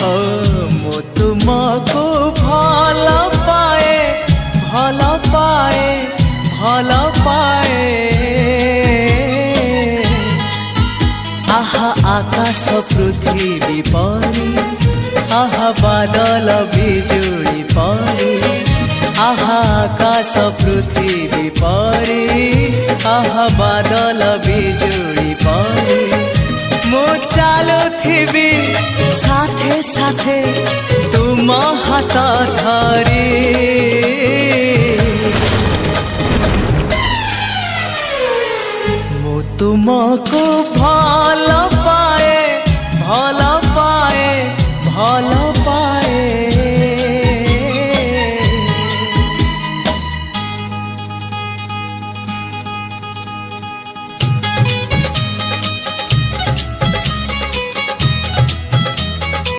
ओ मु तुमको भल पाए भल पाए भल पाए आहा आकाश पृथ्वी परी आहा बादल बिजुली परी आहा आकाश पृथ्वी परी आहा बादल बिजुली परी मु चालुथिबी साथे साथे तुम हाथ धरी मु तुमको